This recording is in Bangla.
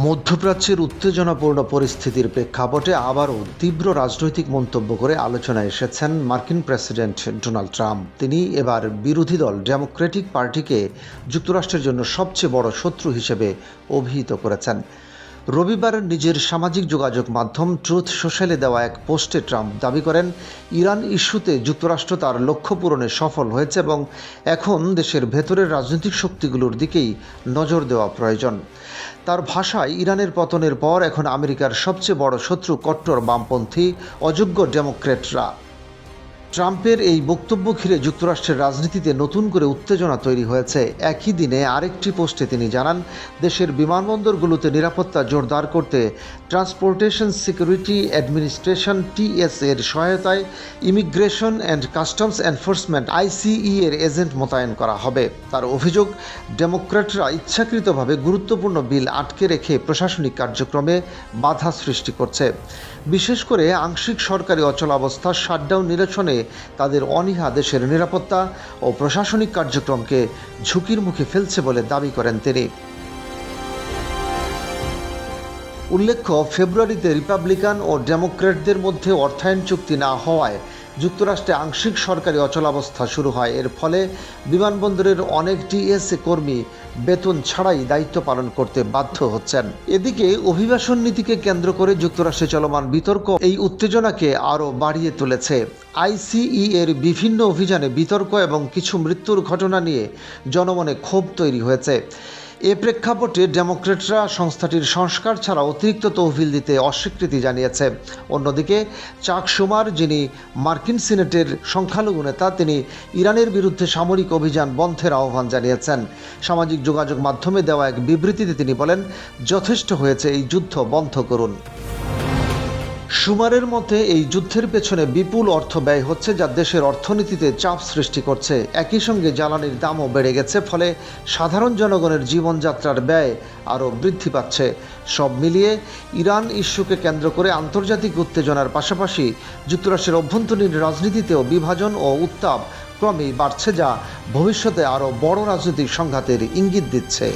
মধ্যপ্রাচ্যের উত্তেজনাপূর্ণ পরিস্থিতির প্রেক্ষাপটে আবারও তীব্র রাজনৈতিক মন্তব্য করে আলোচনায় এসেছেন মার্কিন প্রেসিডেন্ট ডোনাল্ড ট্রাম্প। তিনি এবার বিরোধী দল ডেমোক্রেটিক পার্টিকে যুক্তরাষ্ট্রের জন্য সবচেয়ে বড় শত্রু হিসেবে অভিহিত করেছেন। রবিবার নিজের সামাজিক যোগাযোগ মাধ্যম ট্রুথ সোশ্যালে দেওয়া এক পোস্টে ট্রাম্প দাবি করেন, ইরান ইস্যুতে যুক্তরাষ্ট্র তার লক্ষ্য পূরণে সফল হয়েছে এবং এখন দেশের ভেতরের রাজনৈতিক শক্তিগুলোর দিকেই নজর দেওয়া প্রয়োজন। তার ভাষায়, ইরানের পতনের পর এখন আমেরিকার সবচেয়ে বড় শত্রু কট্টর বামপন্থী অযোগ্য ডেমোক্র্যাটরা। ট্রাম্পের এই বক্তব্য ঘিরে যুক্তরাষ্ট্রের রাজনীতিতে নতুন করে উত্তেজনা তৈরি হয়েছে। একই দিনে আরেকটি পোস্টে তিনি জানান, দেশের বিমানবন্দরগুলোতে নিরাপত্তা জোরদার করতে ট্রান্সপোর্টেশন সিকিউরিটি অ্যাডমিনিস্ট্রেশন (TSA) এর সহায়তায় immigration and customs enforcement (ICE) এর এজেন্ট মোতায়েন করা হবে। তার অভিযোগ, ডেমোক্র্যাটরা ইচ্ছাকৃতভাবে গুরুত্বপূর্ণ বিল আটকে রেখে প্রশাসনিক কার্যক্রমে বাধা সৃষ্টি করছে। বিশেষ করে আংশিক সরকারি অচলাবস্থা, শাটডাউন নিরসনে তাদের অনীহা দেশের নিরাপত্তা ও প্রশাসনিক কার্যক্রমকে ঝুঁকির মুখে ফেলছে বলে দাবি করেন তিনি। উল্লেখ্য, ফেব্রুয়ারিতে রিপাবলিকান ও ডেমোক্র্যাটদের মধ্যে অর্থায়ন চুক্তি না হওয়ায় যুক্তরাষ্ট্রে আংশিক সরকারি অচলাবস্থা শুরু হয়। এর ফলে বিমানবন্দরের অনেক TSA কর্মী বেতন ছাড়াই দায়িত্ব পালন করতে বাধ্য হচ্ছেন। এদিকে অভিবাসন নীতিকে কেন্দ্র করে যুক্তরাষ্ট্রে চলমান বিতর্ক এই উত্তেজনাকে আরও বাড়িয়ে তুলেছে। ICE এর বিভিন্ন অভিযানে বিতর্ক এবং কিছু মৃত্যুর ঘটনা নিয়ে জনমনে ক্ষোভ তৈরি হয়েছে। এ প্রেক্ষাপটে ডেমোক্র্যাটরা সংস্থাটির সংস্কার ছাড়া অতিরিক্ত তহবিল দিতে অস্বীকৃতি জানিয়েছে। অন্যদিকে চাক শুমার, যিনি মার্কিন সিনেটের সংখ্যালঘু নেতা, তিনি ইরানের বিরুদ্ধে সামরিক অভিযান বন্ধের আহ্বান জানিয়েছেন। সামাজিক যোগাযোগ মাধ্যমে দেওয়া এক বিবৃতিতে তিনি বলেন, যথেষ্ট হয়েছে, এই যুদ্ধ বন্ধ করুন। শুমারের মতে, এই যুদ্ধের পেছনে বিপুল অর্থ ব্যয় হচ্ছে, যা দেশের অর্থনীতিতে চাপ সৃষ্টি করছে। একই সঙ্গে জ্বালানির দামও বেড়ে গেছে, ফলে সাধারণ জনগণের জীবনযাত্রার ব্যয় আরও বৃদ্ধি পাচ্ছে। সব মিলিয়ে ইরান ইস্যুকে কেন্দ্র করে আন্তর্জাতিক উত্তেজনার পাশাপাশি যুক্তরাষ্ট্রের অভ্যন্তরীণ রাজনীতিতেও বিভাজন ও উত্তাপ ক্রমেই বাড়ছে, যা ভবিষ্যতে আরও বড় রাজনৈতিক সংঘাতের ইঙ্গিত দিচ্ছে।